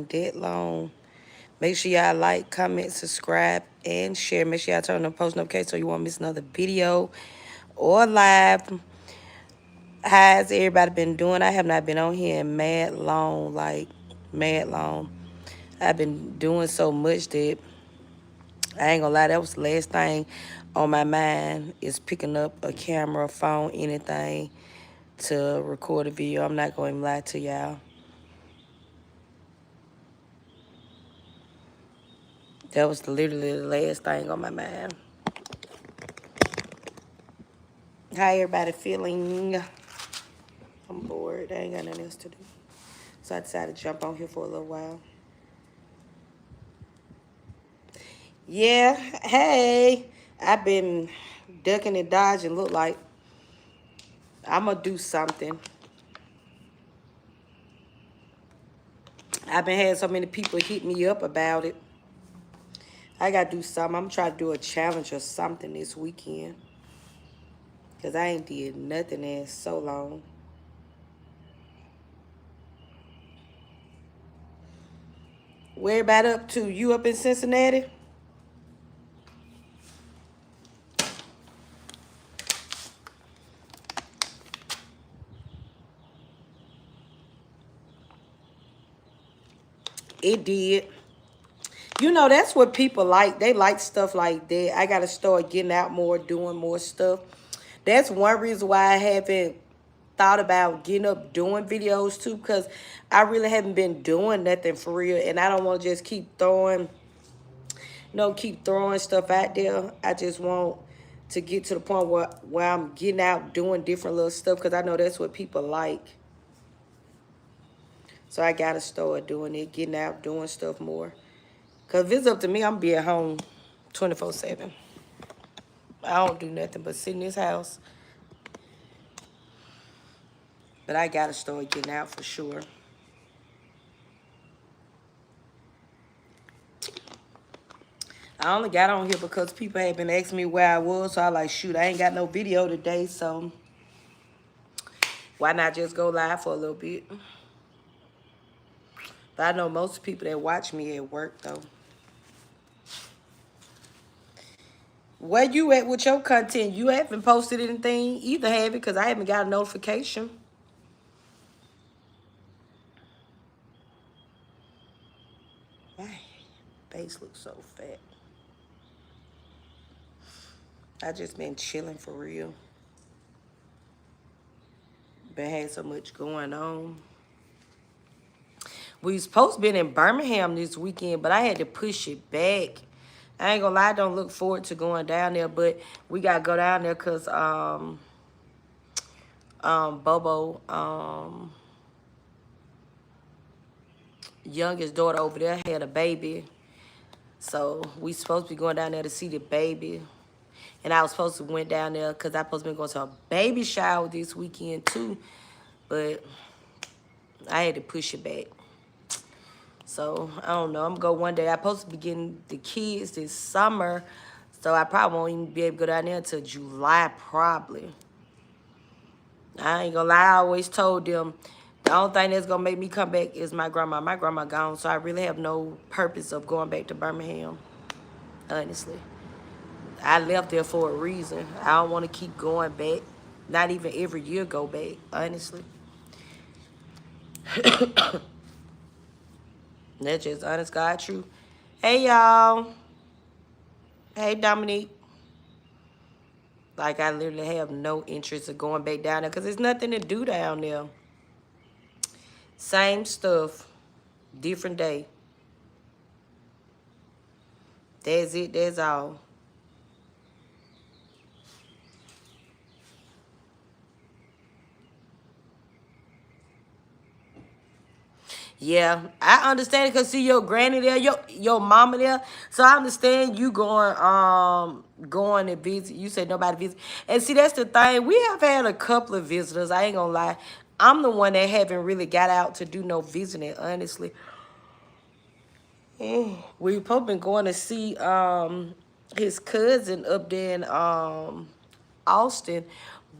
that long. Make sure y'all like, comment, subscribe, and share. Make sure y'all turn on post notifications so you won't miss another video or live. How's everybody been doing? I have not been on here in mad long, like mad long. I've been doing so much that I ain't gonna lie, that was the last thing on my mind is picking up a camera, phone, anything to record a video. I'm not going to lie to y'all. That was literally the last thing on my mind. How everybody feeling? I'm bored. I ain't got nothing else to do. So I decided to jump on here for a little while. Yeah, hey. I've been ducking and dodging. Look like I'm going to do something. I've been having so many people hit me up about it. I got to do something. I'm trying to do a challenge or something this weekend. Because I ain't did nothing in so long. Where everybody up to? You up in Cincinnati? It did. You know, that's what people like. They like stuff like that. I got to start getting out more, doing more stuff. That's one reason why I haven't thought about getting up doing videos too, because I really haven't been doing nothing for real. And I don't want to just keep throwing, keep throwing stuff out there. I just want to get to the point where I'm getting out doing different little stuff, because I know that's what people like. So I got to start doing it, getting out, doing stuff more. Because if it's up to me, I'm going to be at home 24/7. I don't do nothing but sit in this house. But I got to start getting out for sure. I only got on here because people had been asking me where I was. So I like, shoot, I ain't got no video today. So why not just go live for a little bit? But I know most people that watch me at work, though. Where you at with your content? You haven't posted anything either, have you? Because I haven't got a notification. My face looks so fat. I just been chilling for real. Been had so much going on. We supposed to be in Birmingham this weekend, but I had to push it back. I ain't gonna lie, I don't look forward to going down there, but we gotta go down there because Bobo, youngest daughter over there had a baby. So we supposed to be going down there to see the baby. And I was supposed to went down there because I supposed to be going to a baby shower this weekend too. But I had to push it back. So I don't know. I'm gonna go one day. I'm supposed to be getting the kids this summer. So I probably won't even be able to go down there until July probably. I ain't gonna lie, I always told them the only thing that's gonna make me come back is my grandma. My grandma gone, so I really have no purpose of going back to Birmingham, honestly. I left there for a reason. I don't want to keep going back. Not even every year go back, honestly. That's just honest God truth. Hey, y'all. Hey, Dominique. Like, I literally have no interest of going back down there because there's nothing to do down there. Same stuff, different day. That's it, that's all. Yeah, I understand it because see your granny there, your mama there. So I understand you going to visit. You said nobody visit. And see that's the thing. We have had a couple of visitors. I ain't gonna lie. I'm the one that haven't really got out to do no visiting, honestly. We both been going to see his cousin up there in Austin,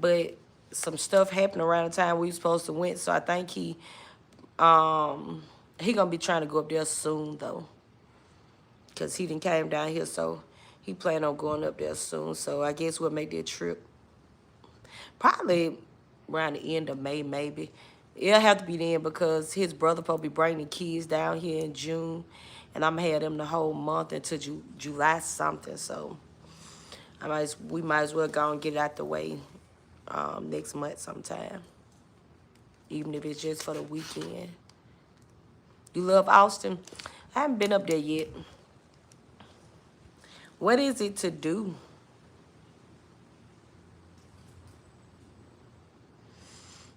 but some stuff happened around the time we were supposed to went. So I think he He gonna be trying to go up there soon though, cause he done came down here, so he plan on going up there soon. So I guess we'll make that trip probably around the end of May, maybe. It'll have to be then because his brother probably bring the kids down here in June, and I'm gonna have them the whole month until July something. So we might as well go and get it out the way next month sometime, even if it's just for the weekend. You love Austin? I haven't been up there yet. What is it to do?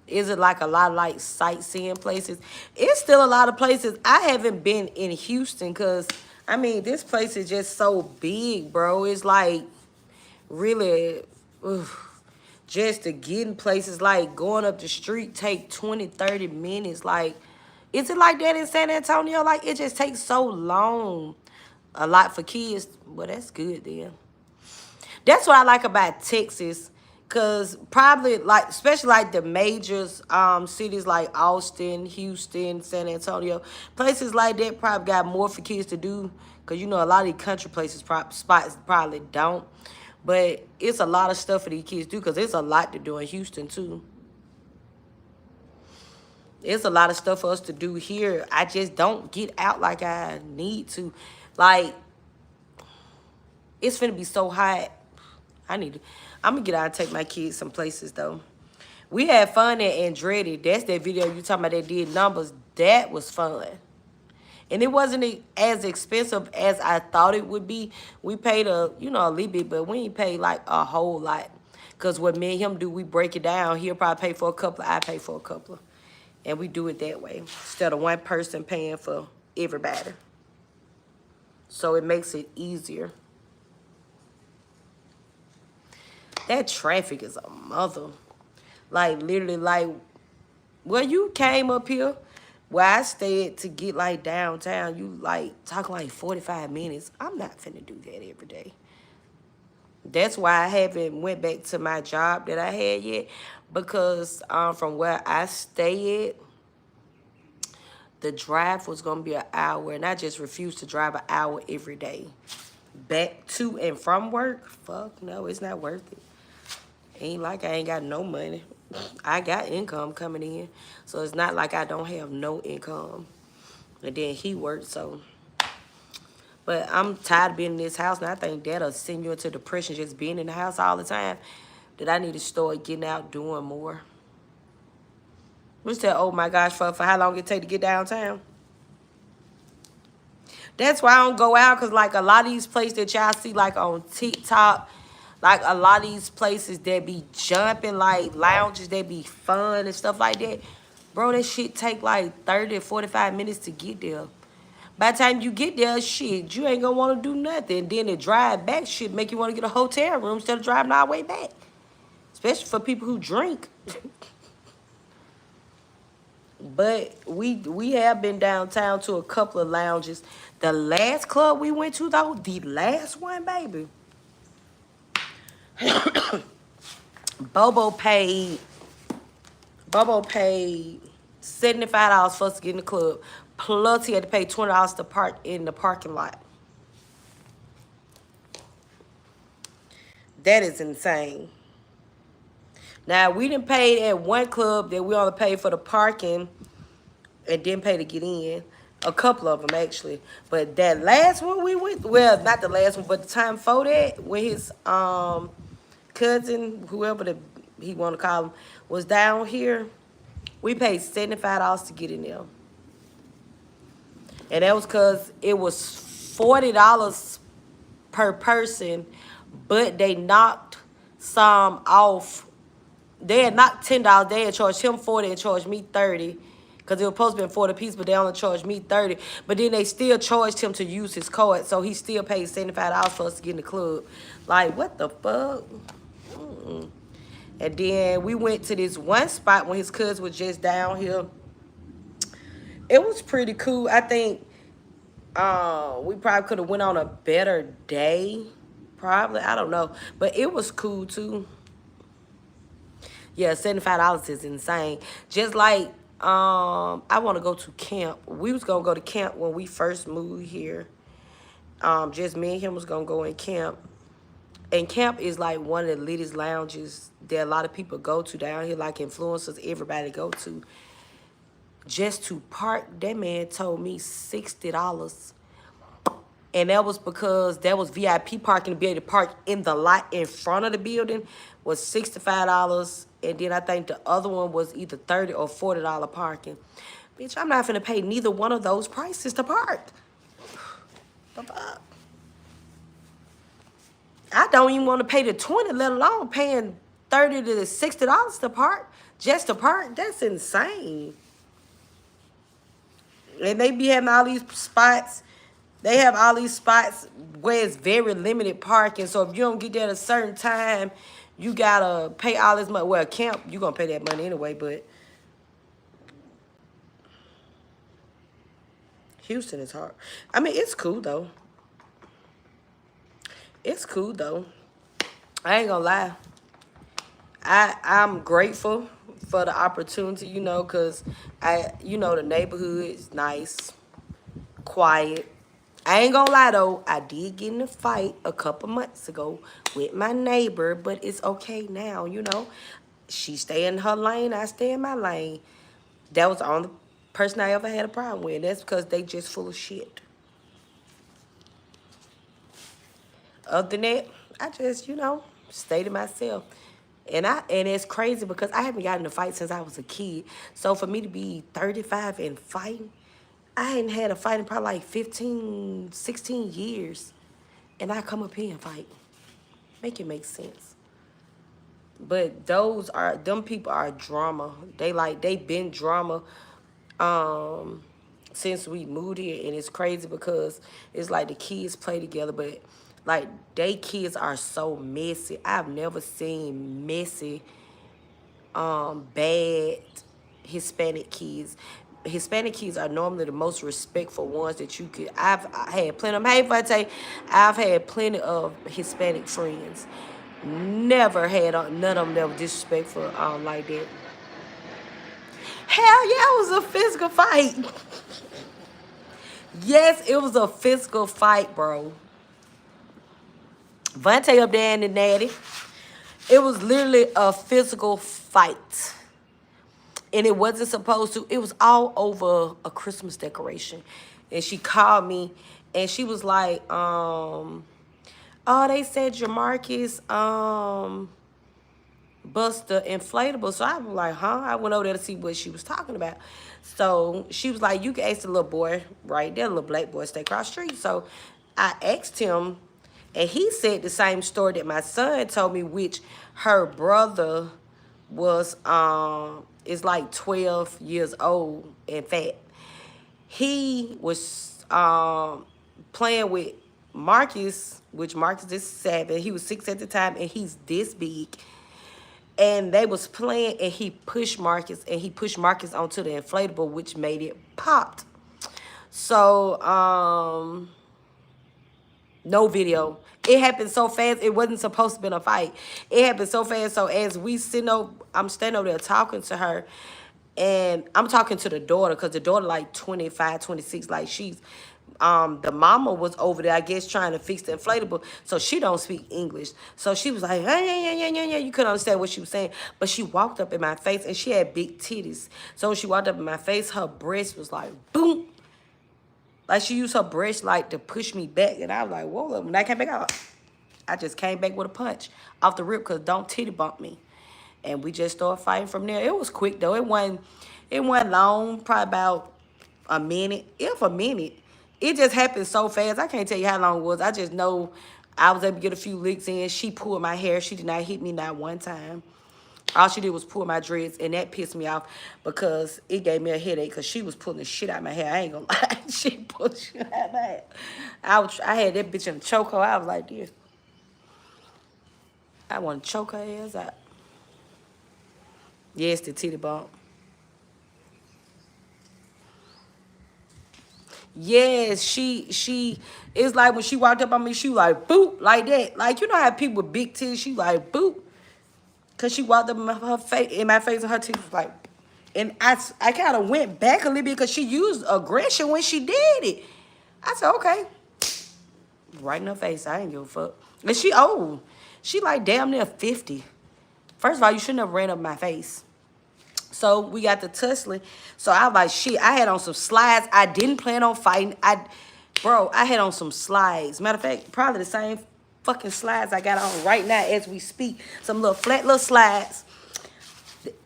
Is it like a lot of like sightseeing places? It's still a lot of places. I haven't been in Houston because, I mean, this place is just so big, bro. It's like really, just to get in places like going up the street take 20, 30 minutes. Like, is it like that in San Antonio? Like, it just takes so long. A lot for kids. Well, that's good then. That's what I like about Texas. Cause probably like, especially like the majors, cities like Austin, Houston, San Antonio, places like that probably got more for kids to do. Cause you know a lot of these country places, spots probably don't. But it's a lot of stuff for these kids to do. Cause there's a lot to do in Houston too. It's a lot of stuff for us to do here. I just don't get out like I need to. Like, it's finna be so hot. I'm gonna get out and take my kids some places though. We had fun at Andretti. That's that video you talking about that did numbers. That was fun. And it wasn't as expensive as I thought it would be. We paid a little bit, but we ain't paid like a whole lot. Cause what me and him do, we break it down. He'll probably pay for a couple, I pay for a couple. And we do it that way. Instead of one person paying for everybody. So it makes it easier. That traffic is a mother. Like, literally, like, well, you came up here where I stayed to get, like, downtown. You, like, talking like 45 minutes. I'm not finna do that every day. That's why I haven't went back to my job that I had yet. Because from where I stay at, the drive was going to be an hour. And I just refused to drive an hour every day. Back to and from work? Fuck no, it's not worth it. Ain't like I ain't got no money. I got income coming in. So it's not like I don't have no income. And then he worked, so. But I'm tired of being in this house. And I think that'll send you into depression just being in the house all the time. That I need to start getting out doing more. What's that? Oh my gosh, for how long it take to get downtown? That's why I don't go out. Because like a lot of these places that y'all see like on TikTok. Like, a lot of these places that be jumping, like, lounges that be fun and stuff like that. Bro, that shit take, like, 30 or 45 minutes to get there. By the time you get there, shit, you ain't gonna want to do nothing. Then the drive back shit make you want to get a hotel room instead of driving all the way back. Especially for people who drink. But we have been downtown to a couple of lounges. The last club we went to, though, the last one, baby. Bobo paid $75 for us to get in the club. Plus he had to pay $20 to park in the parking lot. That is insane. Now we didn't pay at one club that we only paid for the parking and didn't pay to get in. A couple of them actually. But that last one we went, well, not the last one, but the time before that, when his cousin, whoever he want to call him, was down here, we paid $75 to get in there. And that was because it was $40 per person, but they knocked some off. They had knocked $10. They had charged him $40 and charged me $30. Because it was supposed to be 40 piece, but they only charged me $30. But then they still charged him to use his card, so he still paid $75 for us to get in the club. Like, what the fuck? And then we went to this one spot when his cousin was just down here. It was pretty cool. I think we probably could have went on a better day. Probably. I don't know. But it was cool, too. Yeah, $75 is insane. Just like I want to go to camp. We was gonna go to camp when we first moved here. Just me and him was gonna go in camp. And camp is like one of the latest lounges that a lot of people go to down here, like influencers, everybody go to. Just to park, that man told me $60. And that was because that was VIP parking to be able to park in the lot in front of the building was $65. And then I think the other one was either $30 or $40 parking. Bitch, I'm not finna pay neither one of those prices to park. The fuck? I don't even want to pay the 20, let alone paying $30 to $60 to park. Just to park, that's insane. And they be having all these spots. They have all these spots where it's very limited parking. So if you don't get there at a certain time, you gotta pay all this money. Well, camp, you gonna pay that money anyway, but Houston is hard. I mean, it's cool though. It's cool though. I ain't gonna lie. I'm grateful for the opportunity, you know, cause the neighborhood is nice, quiet. I ain't gonna lie though, I did get in a fight a couple months ago with my neighbor, but it's okay now, you know. She stay in her lane, I stay in my lane. That was the only person I ever had a problem with. That's because they just full of shit. Other than that, I just, stay to myself. And it's crazy because I haven't gotten in a fight since I was a kid. So for me to be 35 and fighting, I hadn't had a fight in probably like 15, 16 years. And I come up here and fight. Make it make sense. But them people are drama. They been drama since we moved here. And it's crazy because it's like the kids play together, but like they kids are so messy. I've never seen messy, bad Hispanic kids. Hispanic kids are normally the most respectful ones that you could. I had plenty of, hey, Vante, I've had plenty of Hispanic friends. Never had none of them that were disrespectful like that. Hell yeah, it was a physical fight. Yes, it was a physical fight, bro. Vante up there in the natty. It was literally a physical fight. And it wasn't supposed to. It was all over a Christmas decoration. And she called me and she was like, oh, they said Jamarcus bust the inflatable. So I was like, huh? I went over there to see what she was talking about. So she was like, you can ask the little boy right there, the little black boy stay across the street. So I asked him, and he said the same story that my son told me, which her brother was is like 12 years old and fat. He was playing with Marcus, which Marcus is 7. He was 6 at the time, and he's this big. And they was playing, and he pushed Marcus onto the inflatable, which made it popped. So, no video. It happened so fast, it wasn't supposed to be a fight. It happened so fast, so as we I'm standing over there talking to her, and I'm talking to the daughter, because the daughter like 25, 26, like she's, the mama was over there, I guess, trying to fix the inflatable, so she don't speak English. So she was like, yeah, you couldn't understand what she was saying, but she walked up in my face, and she had big titties. So when she walked up in my face, her breast was like, boom. Like, she used her breast, like, to push me back, and I was like, whoa. When I came back out, I just came back with a punch off the rip, because don't titty bump me. And we just started fighting from there. It was quick, though. It wasn't long, probably about a minute, if a minute. It just happened so fast. I can't tell you how long it was. I just know I was able to get a few licks in. She pulled my hair. She did not hit me not one time. All she did was pull my dreads, and that pissed me off because it gave me a headache because she was pulling the shit out of my hair. I ain't gonna lie. She pulled the shit out of my hair. I had that bitch in a chokehold. I was like this. I want to choke her ass out. Yes, the titty bump. Yes, she it's like when she walked up on me, she was like, boop, like that. Like, you know how people with big titties, she like, boop. Because she walked up in my face, and her titties was like, And I kind of went back a little bit because she used aggression when she did it. I said, okay. Right in her face. I ain't give a fuck. And she old. She like damn near 50. First of all, you shouldn't have ran up my face. So we got to tussling. So I was like, shit, I had on some slides. I didn't plan on fighting. Bro, I had on some slides. Matter of fact, probably the same fucking slides I got on right now as we speak. Some little flat little slides.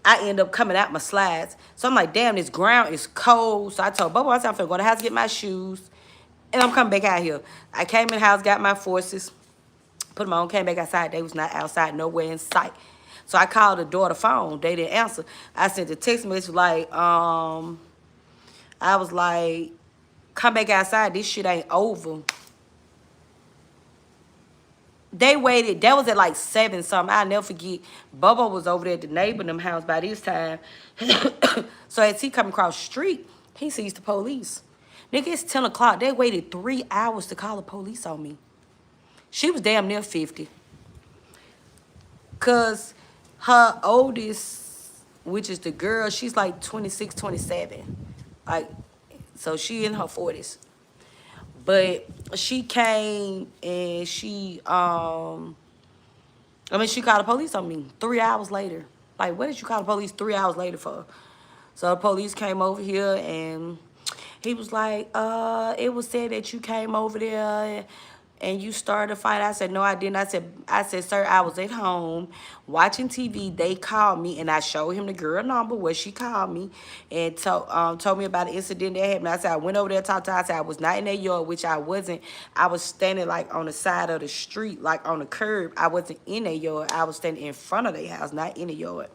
I end up coming out my slides. So I'm like, damn, this ground is cold. So I told Bubba, I said, I'm finna go to the house to get my shoes. And I'm coming back out here. I came in the house, got my forces, put them on, came back outside. They was not outside, nowhere in sight. So I called the daughter phone. They didn't answer. I sent a text message like, I was like, come back outside. This shit ain't over. They waited. That was at like 7 something. I'll never forget. Bubba was over there at the neighbor in them house by this time. So as he come across the street, he sees the police. Nigga, it's 10 o'clock. They waited 3 hours to call the police on me. She was damn near 50. Because her oldest, which is the girl, she's like 26, 27. Like, so she in her 40s. But she came and she called the police on me 3 hours later. Like, what did you call the police 3 hours later for? So the police came over here and he was like, it was said that you came over there and you started a fight. I said, no, I didn't. I said, sir, I was at home watching TV. They called me and I showed him the girl number where she called me and told me about an incident that happened. I said, I went over there, talked to her. I said, I was not in that yard, which I wasn't. I was standing like on the side of the street, like on the curb. I wasn't in that yard. I was standing in front of their house, not in the yard.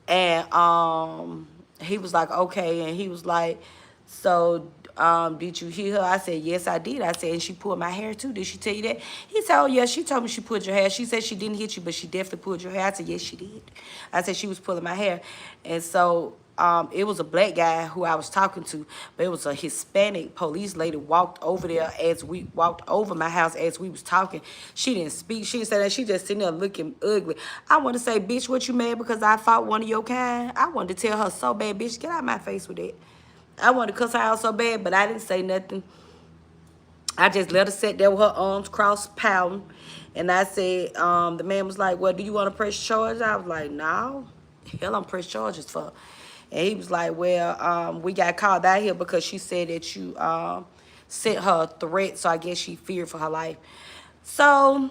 And he was like, okay. And he was like, so did you hear her? I said, yes, I did. I said, and she pulled my hair too. Did she tell you that? He said, oh, yeah, she told me she pulled your hair. She said she didn't hit you, but she definitely pulled your hair. I said, yes, she did. I said, she was pulling my hair. And so it was a black guy who I was talking to, but it was a Hispanic police lady walked over there as we walked over my house as we was talking. She didn't speak. She didn't say that. She just sitting there looking ugly. I want to say, bitch, what you mad because I fought one of your kind? I wanted to tell her so bad, bitch, get out of my face with that. I wanted to cuss her out so bad, but I didn't say nothing. I just let her sit there with her arms crossed, pouting. And I said, the man was like, well, do you want to press charges? I was like, no. Hell, I'm press charges for. And he was like, well, we got called out here because she said that you sent her a threat, so I guess she feared for her life. So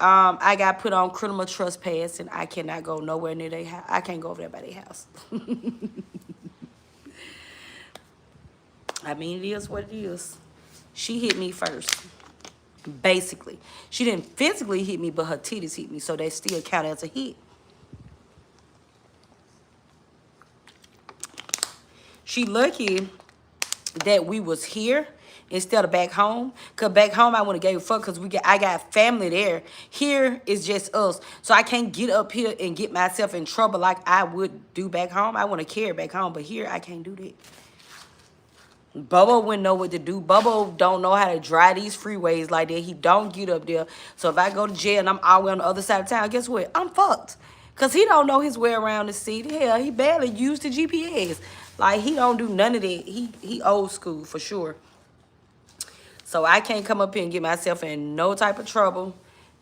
I got put on criminal trespass, and I cannot go nowhere near their house. I can't go over there by their house. I mean, it is what it is. She hit me first, basically. She didn't physically hit me, but her titties hit me, so they still count as a hit. She lucky that we was here instead of back home. Because back home, I wouldn't have gave a fuck because I got family there. Here is just us. So I can't get up here and get myself in trouble like I would do back home. I want to carry back home, but here I can't do that. Bubba wouldn't know what to do. Bubba don't know how to drive these freeways like that. He don't get up there. So if I go to jail and I'm all the way on the other side of town, guess what? I'm fucked. Because he don't know his way around the city. Hell, he barely used the GPS. Like, he don't do none of that. He old school for sure. So I can't come up here and get myself in no type of trouble.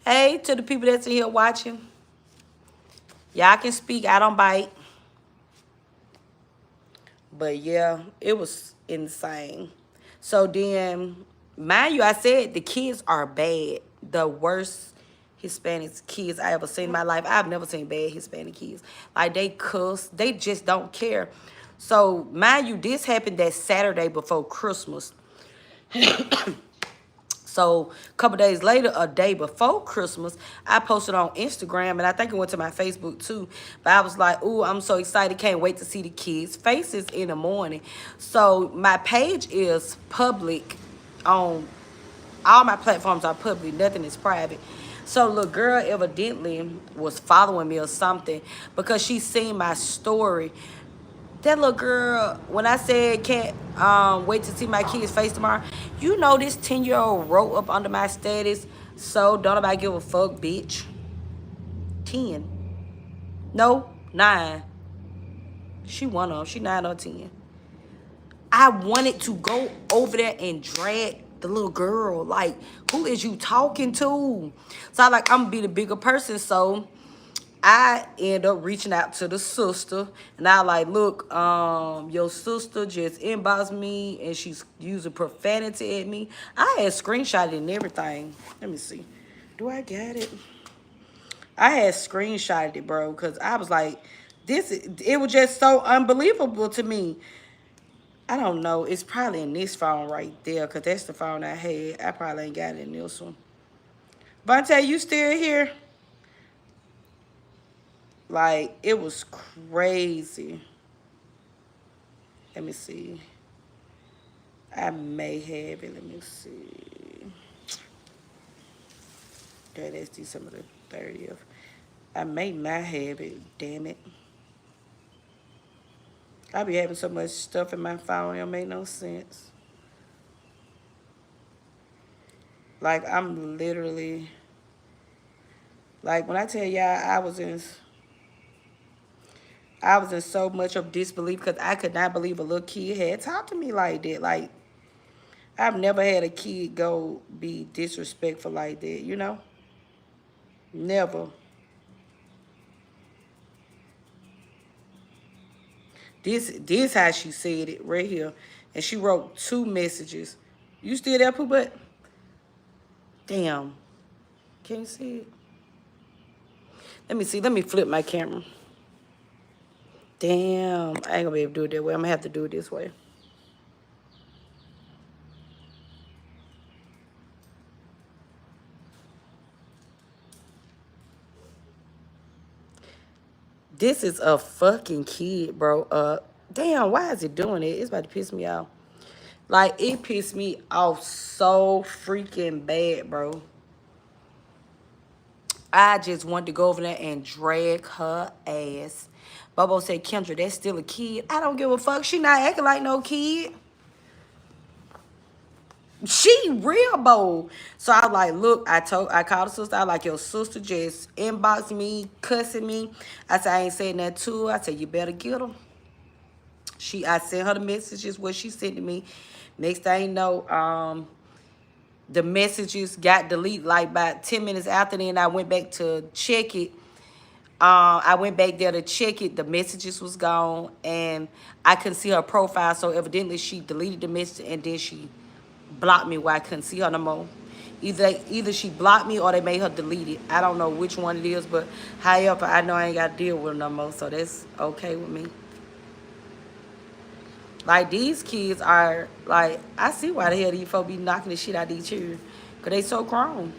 Hey, to the people that's in here watching. Y'all can speak. I don't bite. But yeah, it was insane. So then, mind you, I said the kids are bad. The worst Hispanic kids I ever seen in my life. I've never seen bad Hispanic kids. Like, they cuss. They just don't care. So, mind you, this happened that Saturday before Christmas. So, a couple days later, a day before Christmas, I posted on Instagram, and I think it went to my Facebook too. But I was like, ooh, I'm so excited. Can't wait to see the kids' faces in the morning. So, my page is public on all my platforms are public. Nothing is private. So, little girl evidently was following me or something because she seen my story. That little girl, when I said can't wait to see my kid's face tomorrow, you know this 10-year-old wrote up under my status, so don't nobody give a fuck, bitch. 10. No, 9. She one of them. She 9 or 10. I wanted to go over there and drag the little girl. Like, who is you talking to? So I'm gonna be the bigger person. So I end up reaching out to the sister, and I like, look, your sister just inboxed me, and she's using profanity at me. I had screenshot it and everything. Let me see. Do I got it? I had screenshotted it, bro, because I was like, it was just so unbelievable to me. I don't know. It's probably in this phone right there, because that's the phone I had. I probably ain't got it in this one. Vontae, you still here? Like, it was crazy. Let me see. I may have it. Let me see. That's December the 30th. I may not have it. Damn it. I be having so much stuff in my phone. It don't make no sense. Like, I'm literally... Like, when I tell y'all I was in so much of disbelief because I could not believe a little kid had talked to me like that. Like, I've never had a kid go be disrespectful like that, you know? Never. This how she said it right here. And she wrote 2 messages. You still there, Pooh Butt? Damn. Can you see it? Let me see. Let me flip my camera. Damn. I ain't gonna be able to do it that way. I'm gonna have to do it this way. This is a fucking kid, bro. Damn, why is it doing it? It's about to piss me off. Like, it pissed me off so freaking bad, bro. I just wanted to go over there and drag her ass. Bobo said, Kendra, that's still a kid. I don't give a fuck. She not acting like no kid. She real bold. So I was like, look, I called the sister. I was like, your sister just inboxed me, cussing me. I said, I ain't saying that to her. I said, you better get her. I sent her the messages, what she sent to me. Next thing you know, the messages got deleted like about 10 minutes after then. I went back to check it. I went back there to check it. The messages was gone, and I couldn't see her profile. So evidently she deleted the message, and then she blocked me where I couldn't see her no more. Either she blocked me or they made her delete it. I don't know which one it is, but however, I know I ain't got to deal with her no more, so that's okay with me. Like, these kids are, like, I see why the hell these folks be knocking the shit out of these children. Because they so grown.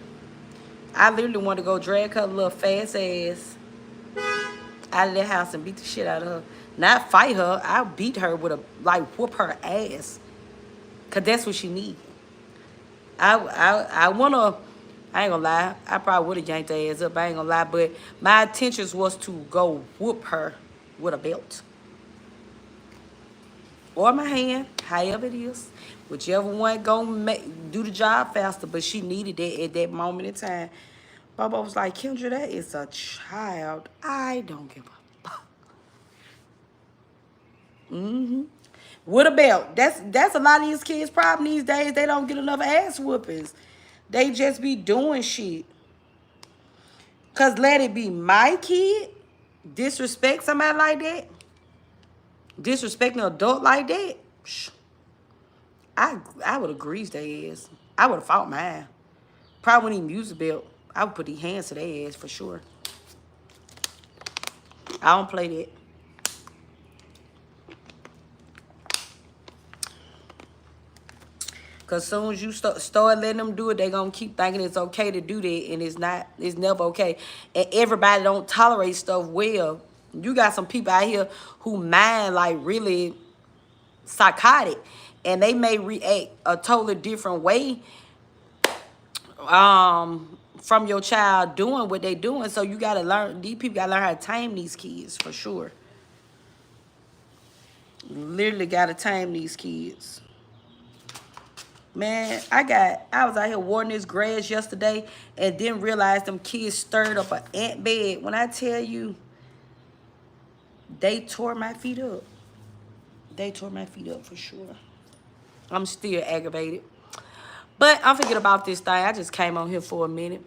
I literally want to go drag her little fast ass out of the house and beat the shit out of her. Not fight her. I'll beat her with whoop her ass. Because that's what she need. I want to, I ain't going to lie. I probably would have yanked her ass up. I ain't going to lie. But my intentions was to go whoop her with a belt. Or my hand, however it is. Whichever one gonna do the job faster, but she needed that at that moment in time. Bubba was like, Kendra, that is a child. I don't give a fuck. With a belt. That's a lot of these kids' problem these days. They don't get enough ass whoopings. They just be doing shit. Cause let it be my kid. Disrespect somebody like that. Disrespecting an adult like that. I would have greased their ass. I would have fought mine. Probably wouldn't even use the belt. I would put these hands to their ass for sure. I don't play that. Because as soon as you start letting them do it, they're going to keep thinking it's okay to do that. And it's not. It's never okay. And everybody don't tolerate stuff well. You got some people out here who mind like really psychotic. And they may react a totally different way from your child doing what they doing. So you got to learn. These people got to learn how to tame these kids for sure. Literally got to tame these kids. Man, I was out here watering this grass yesterday and didn't realize them kids stirred up an ant bed. When I tell you, They tore my feet up. They tore my feet up for sure. I'm still aggravated. But I'm thinking about this thing. I just came on here for a minute.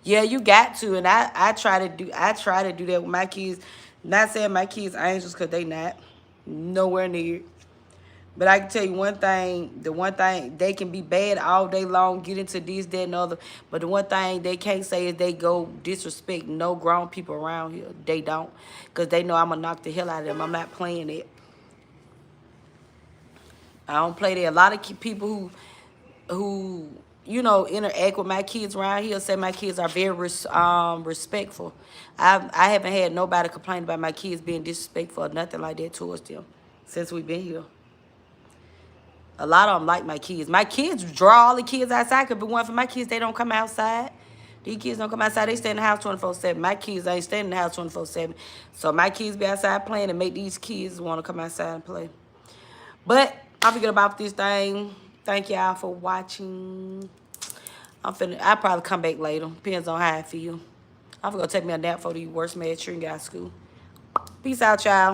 Yeah, you got to, and I try to do that with my kids. Not saying my kids angels, because they not. Nowhere near. But I can tell you one thing, the one thing, they can be bad all day long, get into this, that, and other. But the one thing they can't say is they go disrespect no grown people around here. They don't. Because they know I'm going to knock the hell out of them. I'm not playing it. I don't play that. A lot of people who you know interact with my kids around here say my kids are very respectful. I haven't had nobody complain about my kids being disrespectful or nothing like that towards them since we've been here. A lot of them like my kids. My kids draw all the kids outside. Could be one for my kids. They don't come outside. These kids don't come outside. They stay in the house 24/7. My kids ain't staying in the house 24/7. So my kids be outside playing and make these kids want to come outside and play. But I'm forget about this thing. Thank y'all for watching. I'll probably come back later. Depends on how I feel. I'm gonna take me a nap for the worst mad sure got school. Peace out, y'all.